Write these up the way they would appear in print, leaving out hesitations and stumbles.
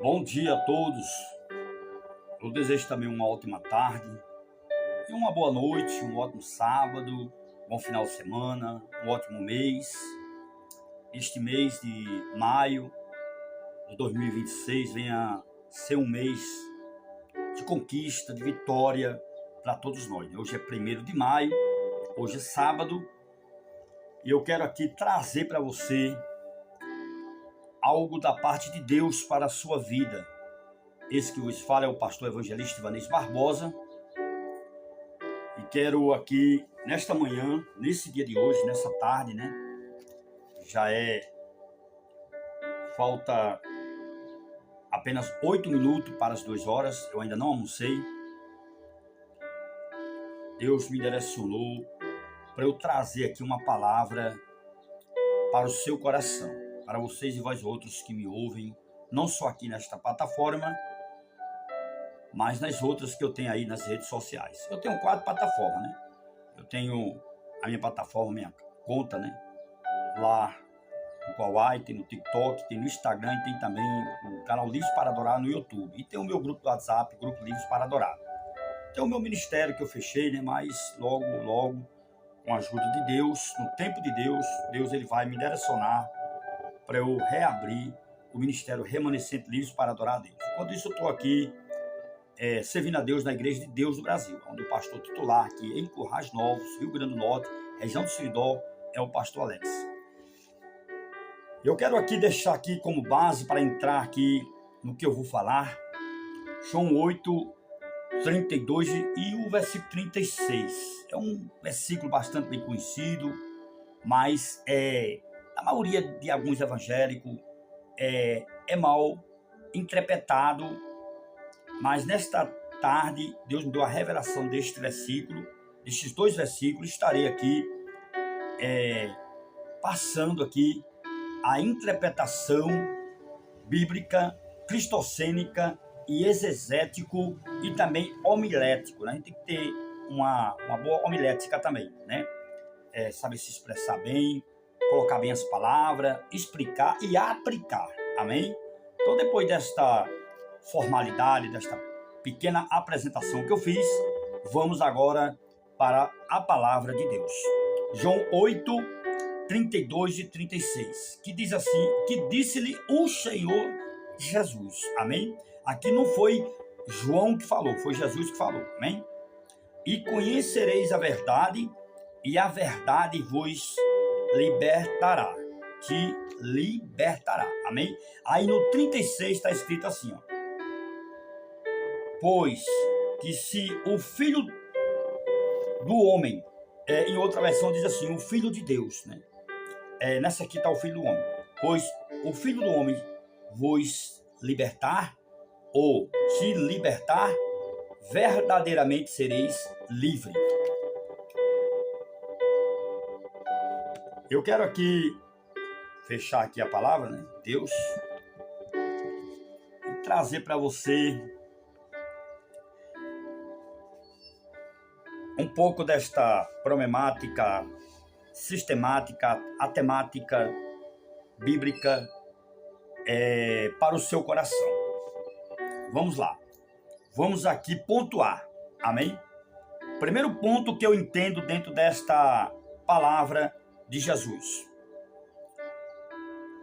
Bom dia a todos. Eu desejo também uma ótima tarde e uma boa noite, um ótimo sábado, bom final de semana, um ótimo mês. Este mês de maio de 2026 venha ser um mês de conquista, de vitória para todos nós. Hoje é 1º de maio, hoje é sábado, e eu quero aqui trazer para você algo da parte de Deus para a sua vida. Esse que vos fala é o pastor evangelista Ivanês Barbosa. E quero aqui, nesta manhã, nesse dia de hoje, nessa tarde, falta apenas 8 minutos para as 2 horas. Eu ainda não almocei. Deus me direcionou para eu trazer aqui uma palavra para o seu coração, para vocês e vós outros que me ouvem, não só aqui nesta plataforma, mas nas outras que eu tenho aí nas redes sociais. Eu tenho 4 plataformas, Eu tenho a minha plataforma, minha conta, lá no Kawaii, tem no TikTok, tem no Instagram e tem também o canal Livros para Adorar no YouTube. E tem o meu grupo do WhatsApp, Grupo Livros para Adorar. Tem o meu ministério que eu fechei, mas logo, com a ajuda de Deus, no tempo de Deus, ele vai me direcionar para eu reabrir o ministério Remanescente Livros para Adorar a Deus. Enquanto isso, eu estou aqui servindo a Deus na Igreja de Deus do Brasil, onde o pastor titular aqui em Currais Novos, Rio Grande do Norte, região do Seridó, é o pastor Alex. Eu quero aqui deixar aqui como base para entrar aqui no que eu vou falar, João 8, 32 e o versículo 36. É um versículo bastante bem conhecido, mas a maioria de alguns evangélicos é mal interpretado. Mas nesta tarde, Deus me deu a revelação deste versículo, destes 2 versículos. Estarei aqui passando aqui a interpretação bíblica, cristocênica e exegético e também homilético. A gente tem que ter uma boa homilética também, saber se expressar bem, colocar bem as palavras, explicar e aplicar, amém? Então, depois desta formalidade, desta pequena apresentação que eu fiz, vamos agora para a palavra de Deus. João 8, 32 e 36, que diz assim, que disse-lhe o Senhor Jesus, amém? Aqui não foi João que falou, foi Jesus que falou, amém? E conhecereis a verdade, e a verdade vos libertará, te libertará, amém? Aí no 36 está escrito assim, pois que se o Filho do Homem, em outra versão diz assim, o Filho de Deus, nessa aqui está o Filho do Homem, pois o Filho do Homem vos libertar, ou te libertar, verdadeiramente sereis livres. Eu quero aqui fechar aqui a palavra, Deus, e trazer para você um pouco desta problemática sistemática, a temática bíblica para o seu coração. Vamos lá. Vamos aqui pontuar. Amém? Primeiro ponto que eu entendo dentro desta palavra de Jesus.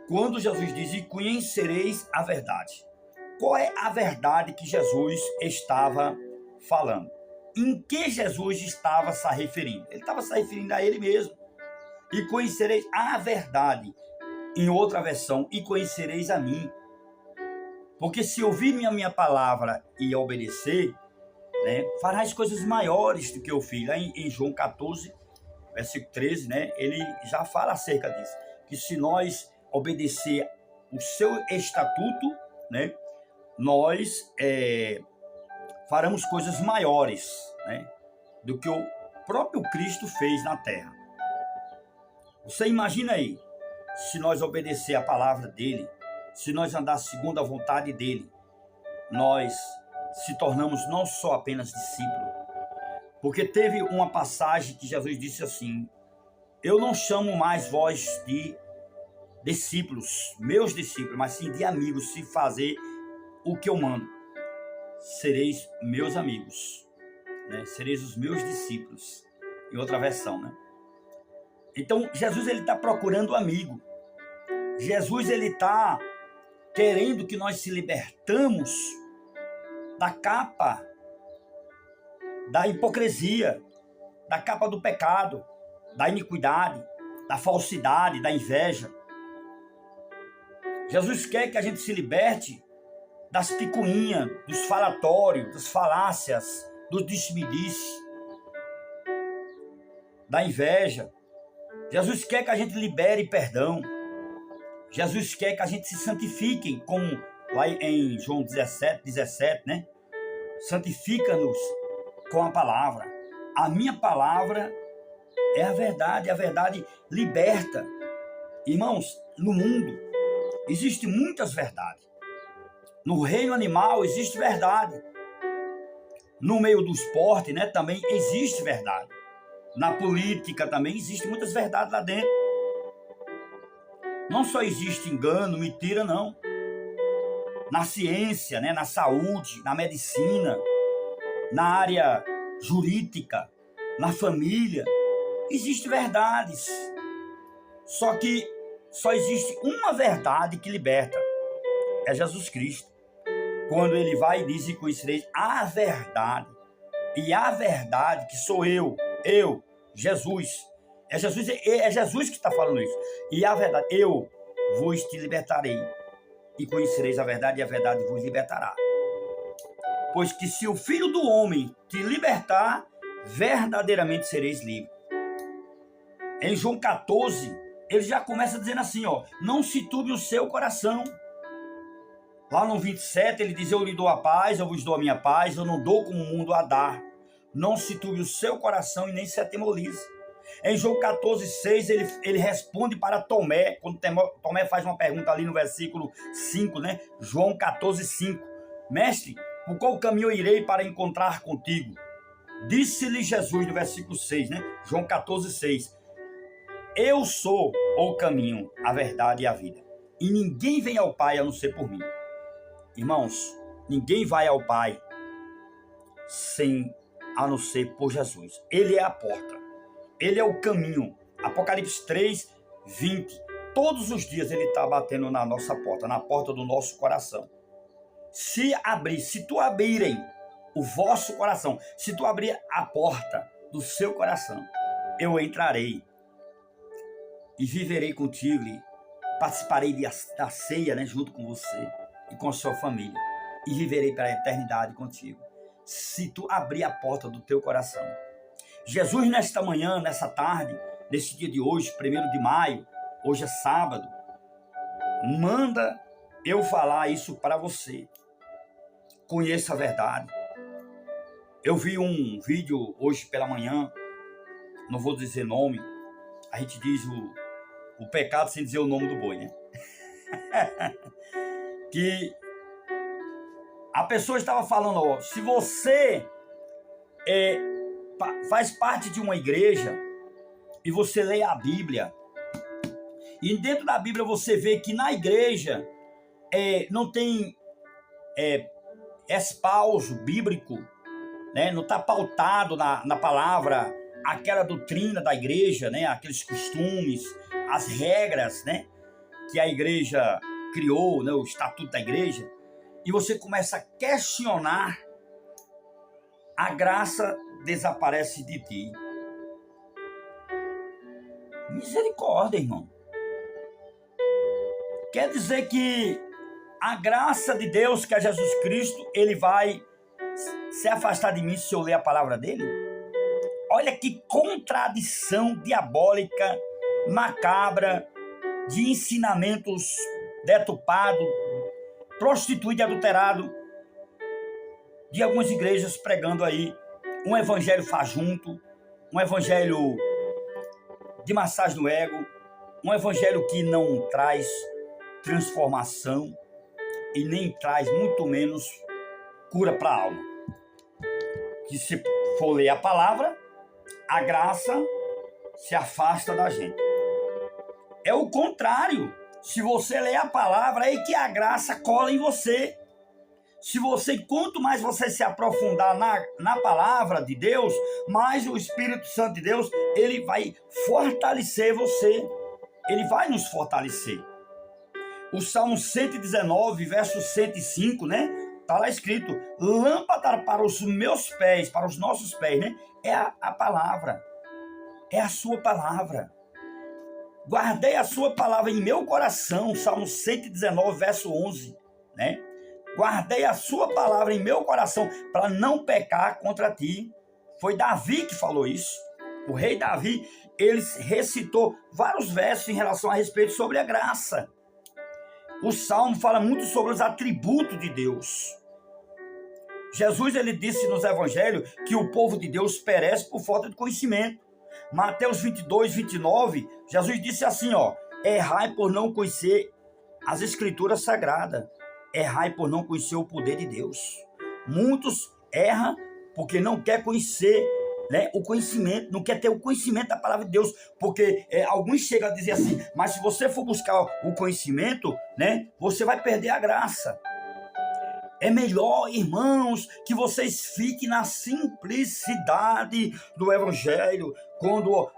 Quando Jesus diz, e conhecereis a verdade. Qual é a verdade que Jesus estava falando? Em que Jesus estava se referindo? Ele estava se referindo a ele mesmo. E conhecereis a verdade. Em outra versão, e conhecereis a mim. Porque se ouvir a minha palavra e obedecer, farás coisas maiores do que eu fiz. Lá em João 14, versículo 13, ele já fala acerca disso. Que se nós obedecer o seu estatuto, nós faremos coisas maiores, do que o próprio Cristo fez na terra. Você imagina aí, se nós obedecer a palavra dele, se nós andar segundo a vontade dele, nós se tornamos não só apenas discípulos. Porque teve uma passagem que Jesus disse assim, eu não chamo mais vós de discípulos, meus discípulos, mas sim de amigos, se fazer o que eu mando. Sereis meus amigos, né? Sereis os meus discípulos. Em outra versão, né? Então, Jesus, ele está procurando um amigo. Jesus, ele está querendo que nós se libertamos da capa da hipocrisia, da capa do pecado, da iniquidade, da falsidade, da inveja. Jesus quer que a gente se liberte das picuinhas, dos falatórios, das falácias, dos disse-me-disse, da inveja. Jesus quer que a gente libere perdão. Jesus quer que a gente se santifique, como lá em João 17, né? Santifica-nos com a palavra. A minha palavra é a verdade liberta. Irmãos, no mundo existem muitas verdades. No reino animal existe verdade. No meio do esporte, né, também existe verdade. Na política também existem muitas verdades lá dentro. Não só existe engano, mentira, não. Na ciência, né, na saúde, na medicina, na área jurídica, na família, existem verdades. Só que só existe uma verdade que liberta. É Jesus Cristo. Quando ele vai e diz: e conhecereis a verdade. E a verdade que sou eu, Jesus. É Jesus que está falando isso. E a verdade, eu vos te libertarei. E conhecereis a verdade, e a verdade vos libertará. Pois que se o Filho do Homem te libertar, verdadeiramente sereis livres. Em João 14, ele já começa dizendo assim, ó: não se turbe o seu coração. Lá no 27, ele diz: eu lhe dou a paz, eu vos dou a minha paz, eu não dou como o mundo a dar. Não se turbe o seu coração e nem se atemorize. Em João 14, 6, ele responde para Tomé, quando Tomé faz uma pergunta ali no versículo 5, né? João 14, 5. Mestre, por qual caminho eu irei para encontrar contigo? Disse-lhe Jesus, no versículo 6, né? João 14, 6. Eu sou o caminho, a verdade e a vida. E ninguém vem ao Pai a não ser por mim. Irmãos, ninguém vai ao Pai a não ser por Jesus. Ele é a porta. Ele é o caminho. Apocalipse 3, 20. Todos os dias ele está batendo na nossa porta, na porta do nosso coração. Se tu abrirem o vosso coração, se tu abrir a porta do seu coração, eu entrarei e viverei contigo, e participarei da ceia, né, junto com você e com a sua família, e viverei para a eternidade contigo. Se tu abrir a porta do teu coração. Jesus, nesta manhã, nessa tarde, nesse dia de hoje, 1º de maio, hoje é sábado, manda eu falar isso para você. Conheça a verdade. Eu vi um vídeo hoje pela manhã, não vou dizer nome, a gente diz o pecado sem dizer o nome do boi, né? Que a pessoa estava falando, ó, se você faz parte de uma igreja e você lê a Bíblia, e dentro da Bíblia você vê que na igreja não tem espauso bíblico, né? Não está pautado na palavra aquela doutrina da igreja, né? Aqueles costumes, as regras, né? Que a igreja criou, né? O estatuto da igreja, e você começa a questionar, a graça desaparece de ti. Misericórdia, irmão. Quer dizer que a graça de Deus, que é Jesus Cristo, ele vai se afastar de mim se eu ler a palavra dele? Olha que contradição diabólica, macabra, de ensinamentos deturpados, prostituído e adulterado, de algumas igrejas pregando aí um evangelho fajuto, um evangelho de massagem no ego, um evangelho que não traz transformação e nem traz muito menos cura para a alma. Que se for ler a palavra, a graça se afasta da gente. É o contrário. Se você ler a palavra, é que a graça cola em você. Quanto mais você se aprofundar na palavra de Deus, mais o Espírito Santo de Deus, ele vai fortalecer você. Ele vai nos fortalecer. O Salmo 119, verso 105, né? Está lá escrito: lâmpada para os meus pés, para os nossos pés, né? É a palavra. É a sua palavra. Guardei a sua palavra em meu coração. Salmo 119, verso 11, né? Guardei a sua palavra em meu coração para não pecar contra ti. Foi Davi que falou isso. O rei Davi, ele recitou vários versos em relação a respeito sobre a graça. O Salmo fala muito sobre os atributos de Deus. Jesus, ele disse nos evangelhos que o povo de Deus perece por falta de conhecimento. Mateus 22, 29, Jesus disse assim, ó: errai por não conhecer as escrituras sagradas. Errai por não conhecer o poder de Deus. Muitos erram porque não quer conhecer, né, o conhecimento, não quer ter o conhecimento da palavra de Deus, porque alguns chegam a dizer assim: mas se você for buscar o conhecimento, né, você vai perder a graça. É melhor, irmãos, que vocês fiquem na simplicidade do evangelho. Quando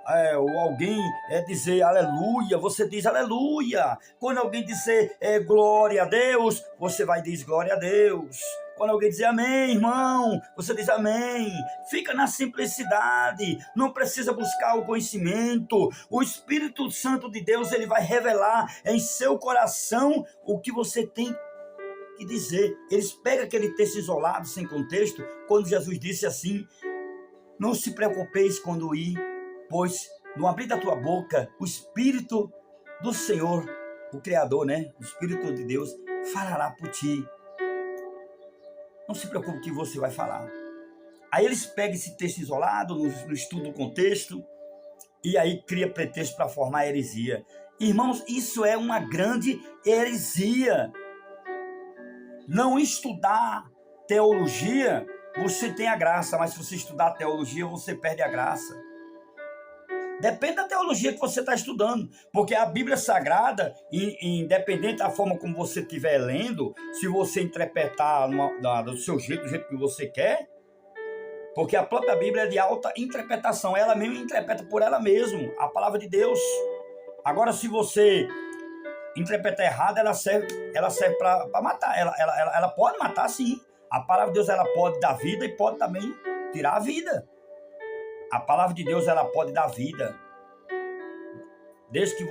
alguém dizer aleluia, você diz aleluia. Quando alguém dizer glória a Deus, você vai dizer glória a Deus. Quando alguém dizer amém, irmão, você diz amém. Fica na simplicidade, não precisa buscar o conhecimento. O Espírito Santo de Deus, ele vai revelar em seu coração o que você tem que dizer. Eles pegam aquele texto isolado, sem contexto, quando Jesus disse assim: não se preocupeis quando ir, pois no abrir da tua boca, o Espírito do Senhor, o Criador, né? O Espírito de Deus falará por ti. Não se preocupe o que você vai falar. Aí eles pegam esse texto isolado, no estudo do contexto, e aí cria pretexto para formar heresia. Irmãos, isso é uma grande heresia. Não estudar teologia, você tem a graça, mas se você estudar teologia, você perde a graça. Depende da teologia que você está estudando, porque a Bíblia Sagrada, independente da forma como você estiver lendo, se você interpretar do seu jeito, do jeito que você quer, porque a própria Bíblia é de alta interpretação, ela mesma interpreta por ela mesma, a palavra de Deus. Agora, se você interpretar errado, ela serve para matar. Ela pode matar, sim. A palavra de Deus, ela pode dar vida e pode também tirar a vida. A palavra de Deus, ela pode dar vida. Desde que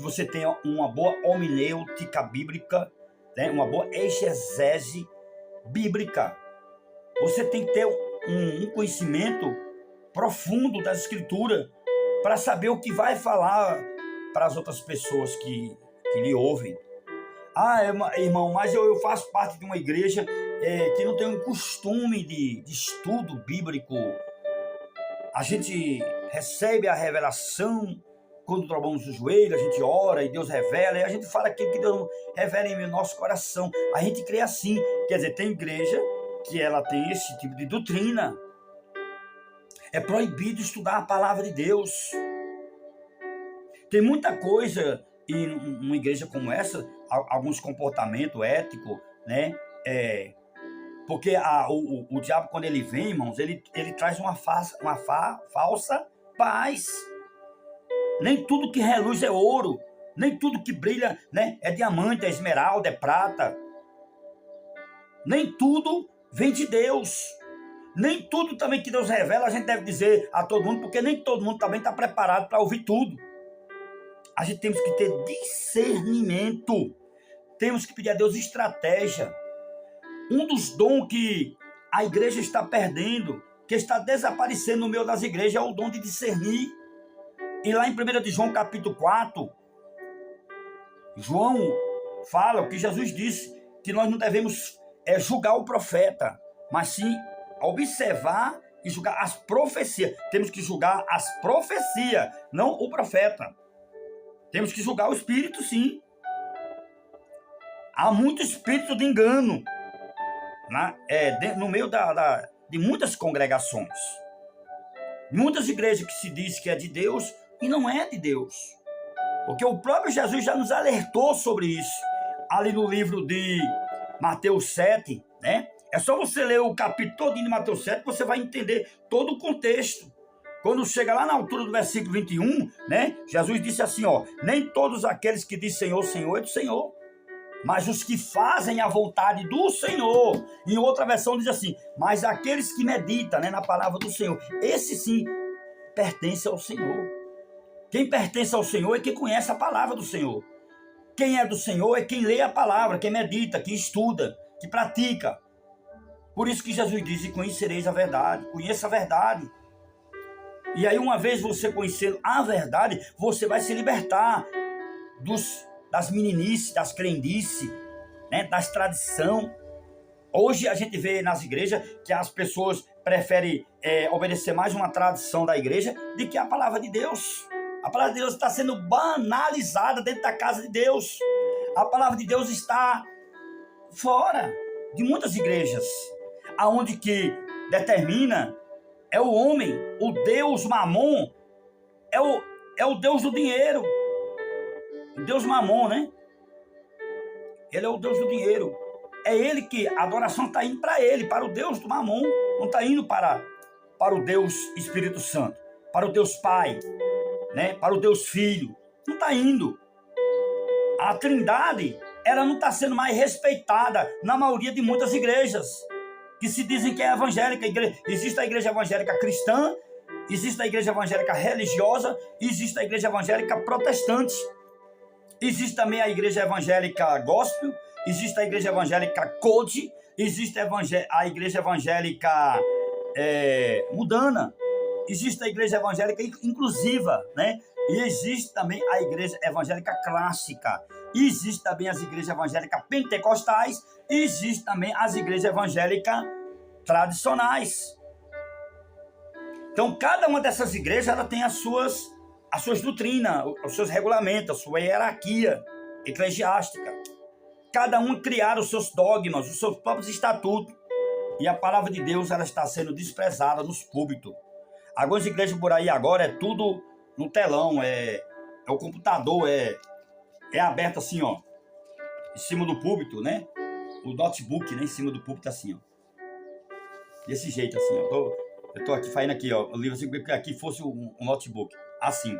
você tenha uma boa homenêutica bíblica, né? Uma boa exegese bíblica. Você tem que ter um conhecimento profundo das Escrituras para saber o que vai falar para as outras pessoas que lhe ouvem. Ah, irmão, mas eu faço parte de uma igreja que não tem um costume de estudo bíblico. A gente recebe a revelação quando dobramos o joelho, a gente ora e Deus revela, e a gente fala aquilo que Deus revela em nosso coração. A gente crê assim. Quer dizer, tem igreja que ela tem esse tipo de doutrina. É proibido estudar a palavra de Deus. Tem muita coisa em uma igreja como essa, alguns comportamentos éticos, né? Porque o diabo, quando ele vem, irmãos, ele traz uma falsa paz. Nem tudo que reluz é ouro, nem tudo que brilha, né, é diamante, é esmeralda, é prata. Nem tudo vem de Deus. Nem tudo também que Deus revela a gente deve dizer a todo mundo, porque nem todo mundo também está preparado para ouvir tudo. A gente temos que ter discernimento. Temos que pedir a Deus estratégia. Um dos dons que a igreja está perdendo, que está desaparecendo no meio das igrejas, é o dom de discernir. E lá em 1 de João, capítulo 4, João fala o que Jesus disse, que nós não devemos julgar o profeta, mas sim observar e julgar as profecias. Temos que julgar as profecias, não o profeta. Temos que julgar o espírito, sim. Há muito espírito de engano, né? No meio de muitas congregações. Muitas igrejas que se diz que é de Deus e não é de Deus. Porque o próprio Jesus já nos alertou sobre isso. Ali no livro de Mateus 7, né? É só você ler o capítulo todo de Mateus 7 que você vai entender todo o contexto. Quando chega lá na altura do versículo 21, né? Jesus disse assim, ó, nem todos aqueles que dizem Senhor, Senhor, é do Senhor, mas os que fazem a vontade do Senhor. Em outra versão diz assim, mas aqueles que meditam, né, na palavra do Senhor, esse sim pertence ao Senhor. Quem pertence ao Senhor é quem conhece a palavra do Senhor. Quem é do Senhor é quem lê a palavra, quem medita, quem estuda, que pratica. Por isso que Jesus disse, conhecereis a verdade, conheça a verdade. E aí uma vez você conhecendo a verdade, você vai se libertar das meninices, das crendices, né, das tradições. Hoje a gente vê nas igrejas que as pessoas preferem obedecer mais uma tradição da igreja do que a palavra de Deus. A palavra de Deus está sendo banalizada dentro da casa de Deus. A palavra de Deus está fora de muitas igrejas, aonde que determina é o homem, o Deus Mamon, é o Deus do dinheiro. O Deus Mamon, né? Ele é o Deus do dinheiro. É ele que a adoração está indo para ele, para o Deus do Mamon. Não está indo para o Deus Espírito Santo, para o Deus Pai, né? Para o Deus Filho. Não está indo. A Trindade, ela não está sendo mais respeitada na maioria de muitas igrejas que se dizem que é evangélica. Existe a igreja evangélica cristã, existe a igreja evangélica religiosa, existe a igreja evangélica protestante. Existe também a igreja evangélica gospel, existe a igreja evangélica code, existe a igreja evangélica mudana, existe a igreja evangélica inclusiva, né? E existe também a igreja evangélica clássica, existe também as igrejas evangélicas pentecostais, existe também as igrejas evangélicas tradicionais. Então, cada uma dessas igrejas ela tem as suas doutrinas, os seus regulamentos, a sua hierarquia eclesiástica. Cada um criar os seus dogmas, os seus próprios estatutos. E a palavra de Deus ela está sendo desprezada nos púlpitos. Algumas igrejas por aí agora é tudo no telão, é o computador, é aberto assim, ó, em cima do púlpito, né? O notebook, né? Em cima do púlpito assim, ó. Desse jeito assim, ó. Eu tô aqui fazendo aqui, ó. O livro assim, que aqui fosse um notebook. Assim.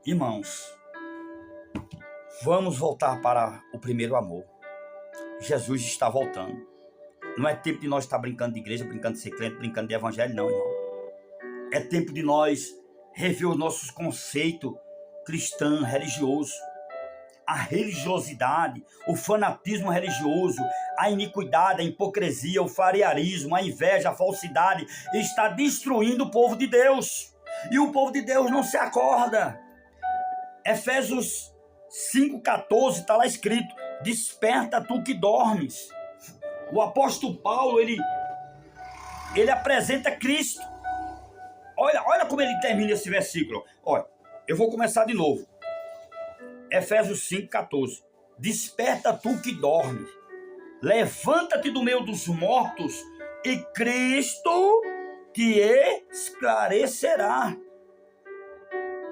Irmãos, vamos voltar para o primeiro amor. Jesus está voltando. Não é tempo de nós estar brincando de igreja, brincando de ser crente, brincando de evangelho, não, irmão. É tempo de nós rever os nossos conceitos cristãos, religiosos. A religiosidade, o fanatismo religioso, a iniquidade, a hipocrisia, o farearismo, a inveja, a falsidade está destruindo o povo de Deus. E o povo de Deus não se acorda. Efésios 5,14 está lá escrito: desperta tu que dormes. O apóstolo Paulo, ele apresenta Cristo. Olha como ele termina esse versículo. Olha, eu vou começar de novo. Efésios 5,14. Desperta tu que dormes, levanta-te do meio dos mortos, e Cristo te esclarecerá.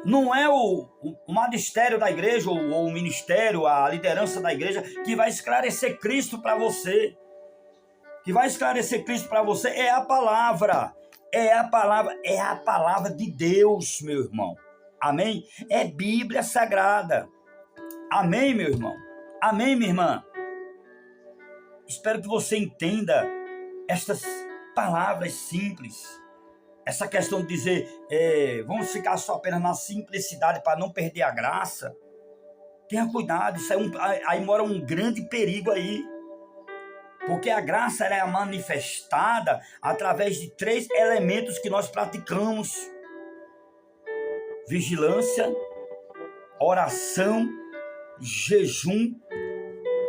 Não é o magistério da igreja, ou o ministério, a liderança da igreja, que vai esclarecer Cristo para você. Que vai esclarecer Cristo para você é a palavra. É a palavra de Deus, meu irmão. Amém? É Bíblia Sagrada. Amém, meu irmão? Amém, minha irmã? Espero que você entenda estas palavras simples. Essa questão de dizer, vamos ficar só apenas na simplicidade para não perder a graça. Tenha cuidado, isso aí mora um grande perigo aí. Porque a graça ela é manifestada através de 3 elementos que nós praticamos: vigilância, oração, jejum.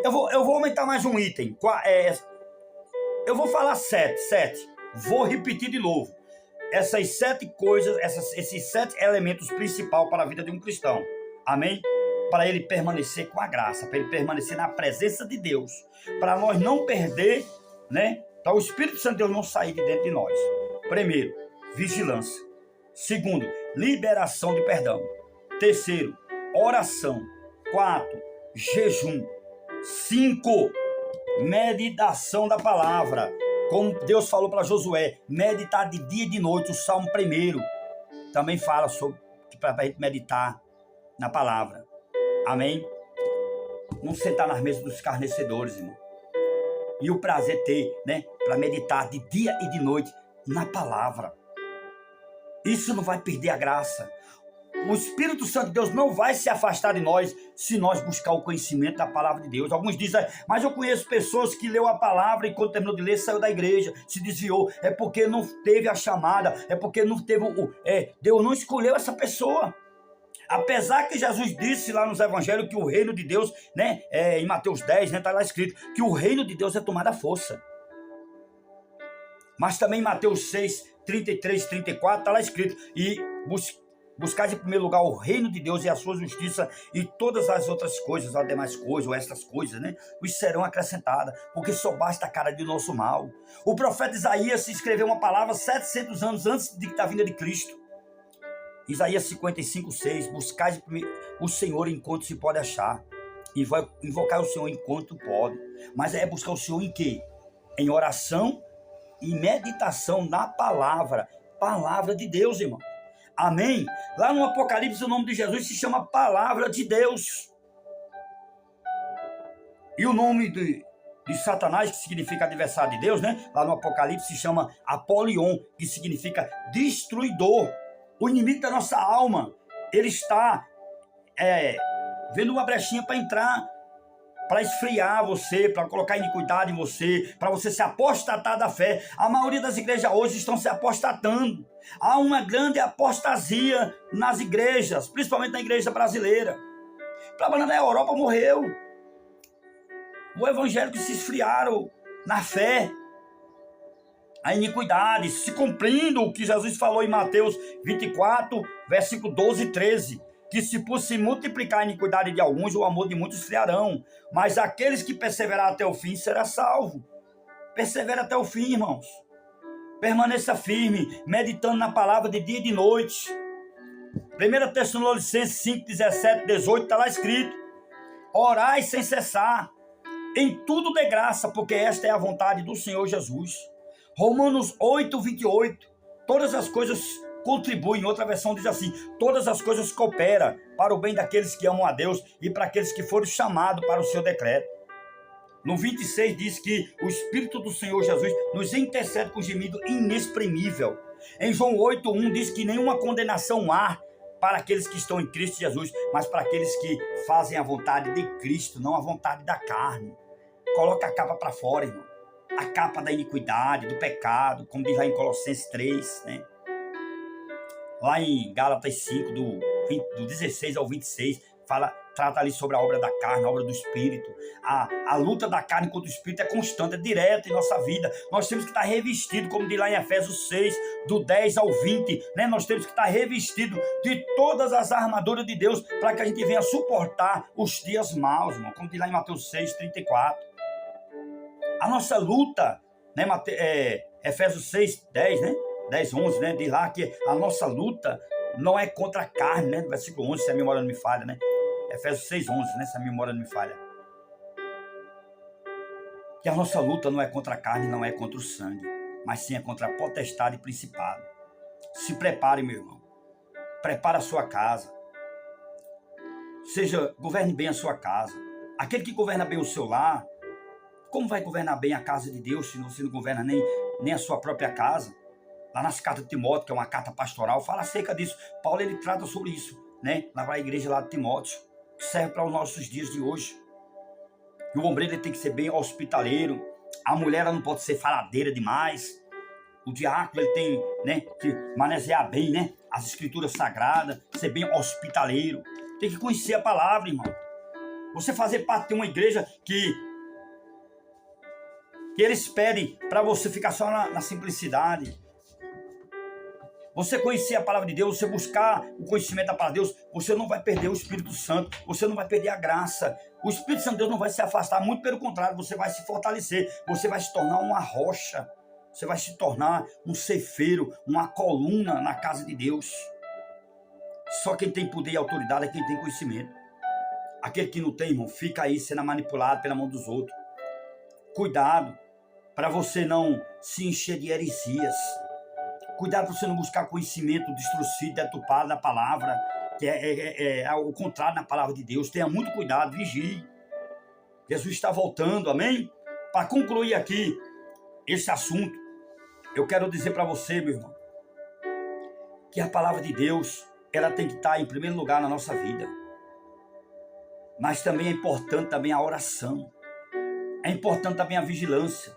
Eu vou aumentar mais um item. Eu vou falar 7. Vou repetir de novo. Essas 7 coisas, esses 7 elementos principais para a vida de um cristão. Amém? Para ele permanecer com a graça, para ele permanecer na presença de Deus, para nós não perder, né? Para o Espírito Santo de Deus não sair de dentro de nós. Primeiro, vigilância. Segundo, liberação de perdão. Terceiro, oração. 4, jejum. 5. Meditação da palavra. Como Deus falou para Josué, meditar de dia e de noite. O Salmo 1 também fala sobre para a gente meditar na palavra. Amém? Não sentar nas mesas dos escarnecedores, irmão. E o prazer ter, né, para meditar de dia e de noite na palavra. Isso não vai perder a graça. O Espírito Santo de Deus não vai se afastar de nós se nós buscar o conhecimento da palavra de Deus. Alguns dizem, mas eu conheço pessoas que leu a palavra e quando terminou de ler saiu da igreja, se desviou. É porque não teve a chamada, é porque não teve Deus não escolheu essa pessoa. Apesar que Jesus disse lá nos evangelhos que o reino de Deus, né, em Mateus 10, né, está lá escrito que o reino de Deus é tomado à força. Mas também em Mateus 6, 33, 34 está lá escrito, e buscar em primeiro lugar o reino de Deus e a sua justiça, e todas as outras coisas, as demais coisas, ou estas coisas, né, os serão acrescentadas, porque só basta a cara de nosso mal. O profeta Isaías escreveu uma palavra 700 anos antes da vinda de Cristo. Isaías 55, 6, buscai o Senhor enquanto se pode achar, e vai invocar o Senhor enquanto pode. Mas é buscar o Senhor em quê? Em oração e meditação na palavra de Deus, irmão. Amém? Lá no Apocalipse o nome de Jesus se chama Palavra de Deus. E o nome de Satanás, que significa adversário de Deus, né? Lá no Apocalipse se chama Apolion, que significa destruidor. O inimigo da nossa alma, ele está vendo uma brechinha para entrar, para esfriar você, para colocar iniquidade em você, para você se apostatar da fé. A maioria das igrejas hoje estão se apostatando. Há uma grande apostasia nas igrejas, principalmente na igreja brasileira. Trabalhando na Europa morreu. O evangélico se esfriaram na fé. A iniquidade, se cumprindo o que Jesus falou em Mateus 24, versículo 12 e 13, que se por se multiplicar a iniquidade de alguns, o amor de muitos esfriarão, mas aqueles que perseverar até o fim será salvo. Persevera até o fim, irmãos. Permaneça firme, meditando na palavra de dia e de noite. 1 Tessalonicenses 5, 17, 18, está lá escrito: orai sem cessar, em tudo dê graça, porque esta é a vontade do Senhor Jesus. Romanos 8, 28, todas as coisas contribuem. Outra versão diz assim: todas as coisas cooperam para o bem daqueles que amam a Deus e para aqueles que foram chamados para o seu decreto. No 26 diz que o Espírito do Senhor Jesus nos intercede com gemido inexprimível. Em João 8, 1 diz que nenhuma condenação há para aqueles que estão em Cristo Jesus, mas para aqueles que fazem a vontade de Cristo, não a vontade da carne. Coloca a capa para fora, irmão. A capa da iniquidade, do pecado, como diz lá em Colossenses 3, né? Lá em Gálatas 5, do 16 ao 26, trata ali sobre a obra da carne, a obra do Espírito. A luta da carne contra o Espírito é constante, é direta em nossa vida. Nós temos que estar revestido, como diz lá em Efésios 6, do 10 ao 20, né? Nós temos que estar revestido de todas as armaduras de Deus para que a gente venha suportar os dias maus, irmão, como diz lá em Mateus 6, 34. A nossa luta, né, Efésios 6, 10, né? 10, 11, né? Diz lá que a nossa luta não é contra a carne, né? Versículo 11, se a memória não me falha, né? Efésios 6, 11, né? Se a memória não me falha. Que a nossa luta não é contra a carne, não é contra o sangue, mas sim é contra a potestade e principado. Se prepare, meu irmão. Prepare a sua casa. Governe bem a sua casa. Aquele que governa bem o seu lar, como vai governar bem a casa de Deus se você não governa nem a sua própria casa? Lá nas cartas de Timóteo, que é uma carta pastoral, fala acerca disso. Paulo, ele trata sobre isso, né? Lá para a igreja lá de Timóteo. Serve para os nossos dias de hoje. E o obreiro ele tem que ser bem hospitaleiro. A mulher ela não pode ser faladeira demais. O diácono ele tem, né, que manusear bem, né, as escrituras sagradas, ser bem hospitaleiro. Tem que conhecer a palavra, irmão. Você fazer parte de uma igreja que eles pedem para você ficar só na simplicidade. Você conhecer a palavra de Deus, você buscar o conhecimento da palavra de Deus, você não vai perder o Espírito Santo, você não vai perder a graça. O Espírito Santo de Deus não vai se afastar, muito pelo contrário, você vai se fortalecer, você vai se tornar uma rocha, você vai se tornar um cefeiro, uma coluna na casa de Deus. Só quem tem poder e autoridade é quem tem conhecimento. Aquele que não tem, irmão, fica aí sendo manipulado pela mão dos outros. Cuidado para você não se encher de heresias. Cuidado para você não buscar conhecimento distorcido, deturpado da palavra, que é o contrário da palavra de Deus. Tenha muito cuidado, vigie. Jesus está voltando, amém? Para concluir aqui esse assunto, eu quero dizer para você, meu irmão, que a palavra de Deus, ela tem que estar em primeiro lugar na nossa vida. Mas também é importante também a oração. É importante também a vigilância.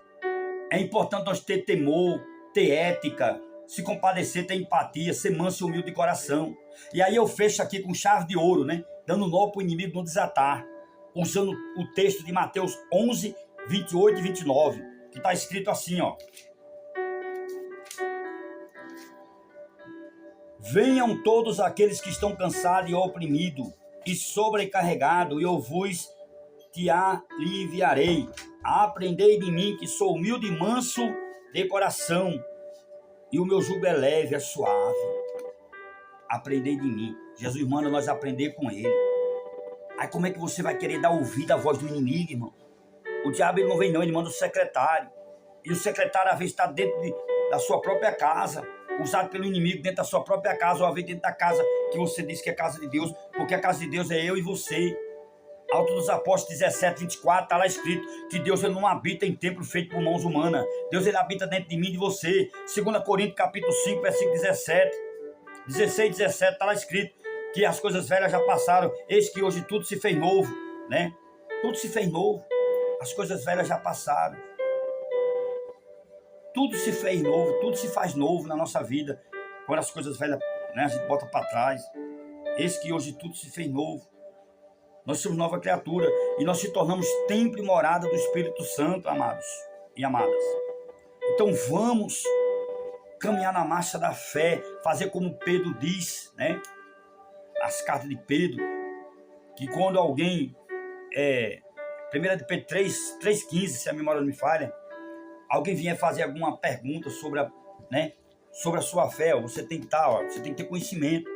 É importante nós ter temor, ter ética, se compadecer, ter empatia, ser manso e humilde de coração. E aí eu fecho aqui com chave de ouro, né? Dando nó para o inimigo não desatar. Usando o texto de Mateus 11, 28 e 29, que está escrito assim, ó. Venham todos aqueles que estão cansados e oprimidos e sobrecarregados, e eu vos te aliviarei. Aprendei de mim, que sou humilde e manso de coração, e o meu jugo é leve, é suave. Aprendei de mim. Jesus manda nós aprender com ele. Aí como é que você vai querer dar ouvido à voz do inimigo, irmão? O diabo ele não vem não, ele manda o secretário. E o secretário às vezes está dentro da sua própria casa, usado pelo inimigo dentro da sua própria casa, ou às vezes dentro da casa que você diz que é casa de Deus, porque a casa de Deus é eu e você. Atos dos Apóstolos 17, 24, está lá escrito que Deus ele não habita em templo feito por mãos humanas. Deus ele habita dentro de mim e de você. 2 Coríntios capítulo 5, versículo 17, 16, 17, está lá escrito que as coisas velhas já passaram, eis que hoje tudo se fez novo, né? Tudo se fez novo, as coisas velhas já passaram. Tudo se fez novo, tudo se faz novo na nossa vida. Quando as coisas velhas, né, a gente bota para trás. Eis que hoje tudo se fez novo. Nós somos nova criatura e nós se tornamos templo e morada do Espírito Santo, amados e amadas. Então vamos caminhar na marcha da fé, fazer como Pedro diz, né? As cartas de Pedro, que quando alguém, 1 de Pedro 3,15, se a memória não me falha, alguém vier fazer alguma pergunta sobre a sua fé, você tem que você tem que ter conhecimento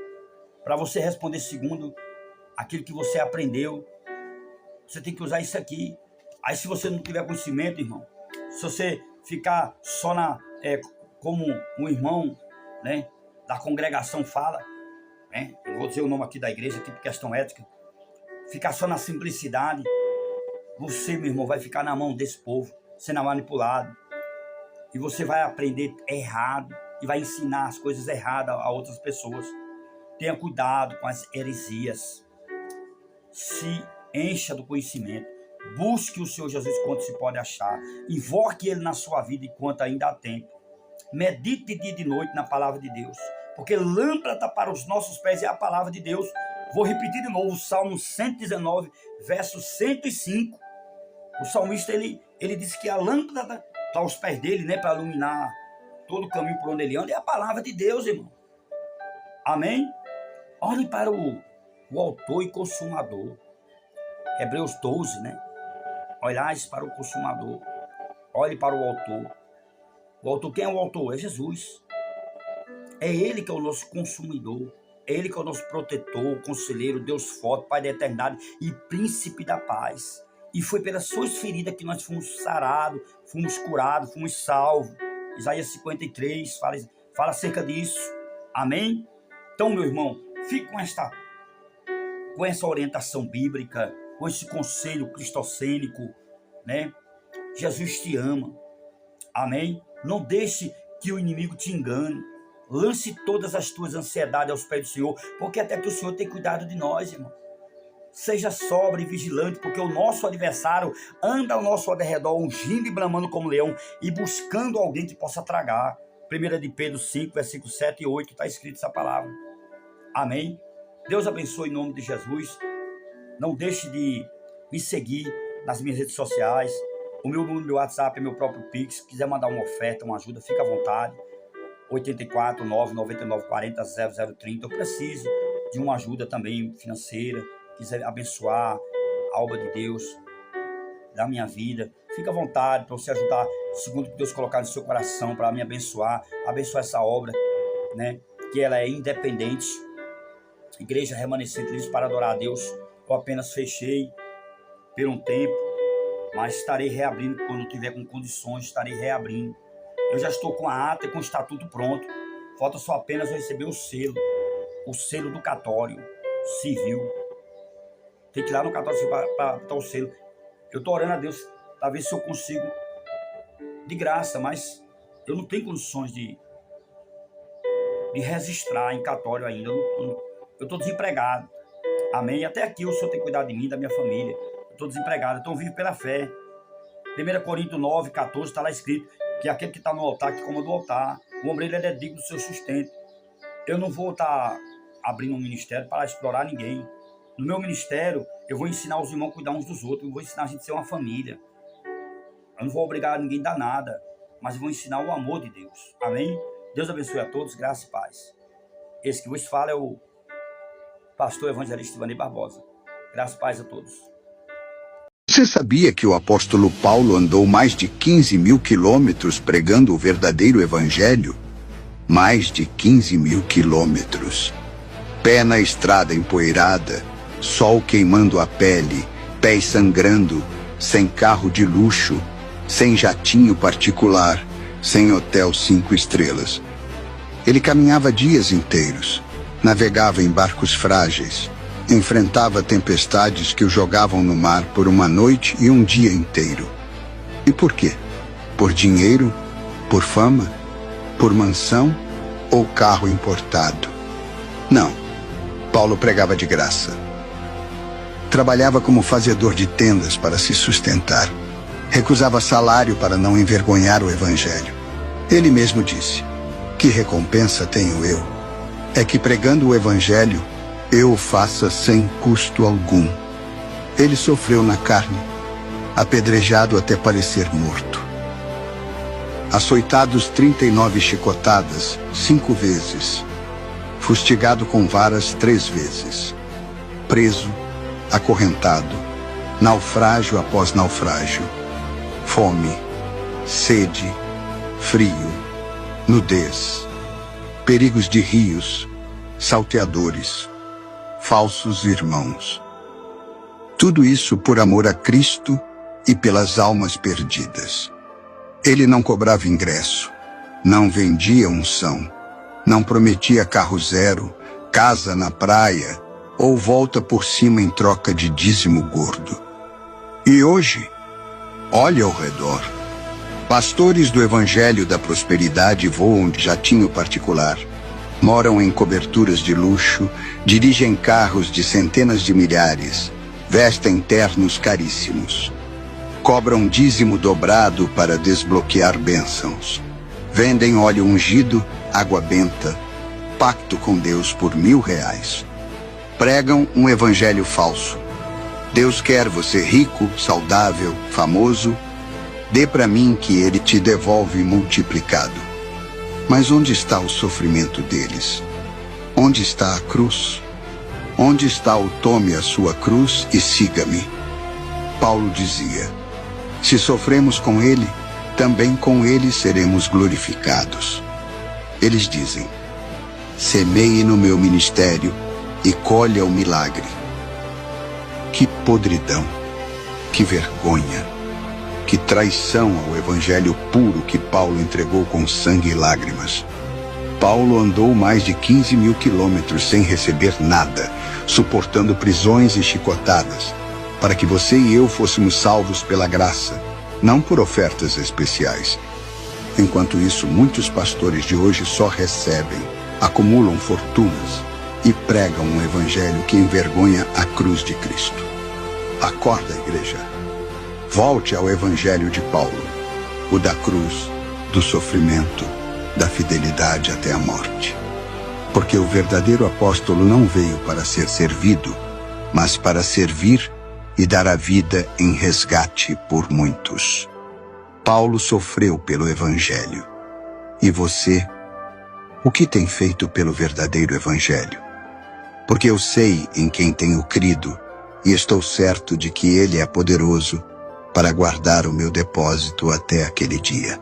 para você responder segundo aquilo que você aprendeu. Você tem que usar isso aqui. Aí se você não tiver conhecimento, irmão, se você ficar só como um irmão, né, da congregação fala, né, eu não vou dizer o nome aqui da igreja aqui por questão ética, ficar só na simplicidade, você, meu irmão, vai ficar na mão desse povo, sendo manipulado, e você vai aprender errado e vai ensinar as coisas erradas a outras pessoas. Tenha cuidado com as heresias. Se encha do conhecimento. Busque o Senhor Jesus quanto se pode achar. Invoque Ele na sua vida enquanto ainda há tempo. Medite de dia e de noite na palavra de Deus. Porque lâmpada para os nossos pés é a palavra de Deus. Vou repetir de novo o Salmo 119, verso 105. O salmista, ele disse que a lâmpada está aos pés dele, né, para iluminar todo o caminho por onde ele anda. É a palavra de Deus, irmão. Amém? Olhe para o autor e consumador. Hebreus 12, né? Olhais para o consumador. Olhe para o autor. O autor, quem é o autor? É Jesus. É Ele que é o nosso consumidor. É Ele que é o nosso protetor, conselheiro, Deus forte, Pai da eternidade e príncipe da paz. E foi pelas suas feridas que nós fomos sarados, fomos curados, fomos salvos. Isaías 53 fala acerca disso. Amém? Então, meu irmão, fique com essa orientação bíblica, com esse conselho cristocênico, né? Jesus te ama. Amém? Não deixe que o inimigo te engane. Lance todas as tuas ansiedades aos pés do Senhor, porque até que o Senhor tem cuidado de nós, irmão. Seja sóbrio e vigilante, porque o nosso adversário anda ao nosso redor, ungindo e bramando como leão, e buscando alguém que possa tragar. 1 de Pedro 5, versículos 7 e 8, está escrito essa palavra. Amém? Deus abençoe em nome de Jesus. Não deixe de me seguir nas minhas redes sociais. O meu número do WhatsApp é meu próprio Pix. Se quiser mandar uma oferta, uma ajuda, fica à vontade. 84 999 40 0030. Eu preciso de uma ajuda também financeira. Quiser abençoar a obra de Deus da minha vida, fica à vontade para você ajudar segundo o que Deus colocar no seu coração para me abençoar essa obra, né? Que ela é independente. Igreja Remanescente Livres para adorar a Deus Eu apenas fechei por um tempo, mas estarei reabrindo quando tiver com condições, estarei reabrindo. Eu já estou com a ata e com o estatuto pronto. Falta só apenas eu receber o selo do cartório civil. Tem que ir lá no cartório civil para botar o selo. Eu estou orando a Deus para ver se eu consigo de graça, mas eu não tenho condições de registrar em cartório ainda. Eu estou desempregado. Amém? E até aqui o Senhor tem cuidado de mim, da minha família. Eu estou desempregado, então eu vivo pela fé. 1 Coríntios 9, 14 está lá escrito que aquele que está no altar, que comanda o altar, o obreiro é digno do seu sustento. Eu não vou estar abrindo um ministério para explorar ninguém. No meu ministério, eu vou ensinar os irmãos a cuidar uns dos outros. Eu vou ensinar a gente a ser uma família. Eu não vou obrigar ninguém a dar nada, mas eu vou ensinar o amor de Deus. Amém? Deus abençoe a todos, graça e paz. Esse que vos fala é o pastor evangelista Ivanei Barbosa. Graça e paz a todos. Você sabia que o apóstolo Paulo andou mais de 15 mil quilômetros pregando o verdadeiro evangelho? Mais de 15 mil quilômetros. Pé na estrada empoeirada, sol queimando a pele, pés sangrando, sem carro de luxo, sem jatinho particular, sem hotel 5 estrelas. Ele caminhava dias inteiros, navegava em barcos frágeis, enfrentava tempestades que o jogavam no mar por uma noite e um dia inteiro. E por quê? Por dinheiro? Por fama? Por mansão? Ou carro importado? Não. Paulo pregava de graça. Trabalhava como fazedor de tendas para se sustentar. Recusava salário para não envergonhar o evangelho. Ele mesmo disse: que recompensa tenho eu? É que pregando o evangelho, eu o faça sem custo algum. Ele sofreu na carne, apedrejado até parecer morto. Açoitados 39 chicotadas, 5 vezes. Fustigado com varas 3 vezes. Preso, acorrentado, naufrágio após naufrágio. Fome, sede, frio, nudez, perigos de rios, salteadores, falsos irmãos. Tudo isso por amor a Cristo e pelas almas perdidas. Ele não cobrava ingresso, não vendia unção, não prometia carro zero, casa na praia ou volta por cima em troca de dízimo gordo. E hoje, olha ao redor. Pastores do Evangelho da Prosperidade voam de jatinho particular, moram em coberturas de luxo, dirigem carros de centenas de milhares, vestem ternos caríssimos. Cobram dízimo dobrado para desbloquear bênçãos. Vendem óleo ungido, água benta, pacto com Deus por R$1.000. Pregam um evangelho falso. Deus quer você rico, saudável, famoso. Dê para mim que ele te devolve multiplicado. Mas onde está o sofrimento deles? Onde está a cruz? Onde está o tome a sua cruz e siga-me? Paulo dizia: se sofremos com ele, também com ele seremos glorificados. Eles dizem: semeie no meu ministério e colha o milagre. Que podridão, que vergonha, que traição ao evangelho puro que Paulo entregou com sangue e lágrimas. Paulo andou mais de 15 mil quilômetros sem receber nada, suportando prisões e chicotadas, para que você e eu fôssemos salvos pela graça, não por ofertas especiais. Enquanto isso, muitos pastores de hoje só recebem, acumulam fortunas e pregam um evangelho que envergonha a cruz de Cristo. Acorda, igreja. Volte ao evangelho de Paulo, o da cruz, do sofrimento, da fidelidade até a morte. Porque o verdadeiro apóstolo não veio para ser servido, mas para servir e dar a vida em resgate por muitos. Paulo sofreu pelo evangelho. E você, o que tem feito pelo verdadeiro evangelho? Porque eu sei em quem tenho crido e estou certo de que ele é poderoso para guardar o meu depósito até aquele dia.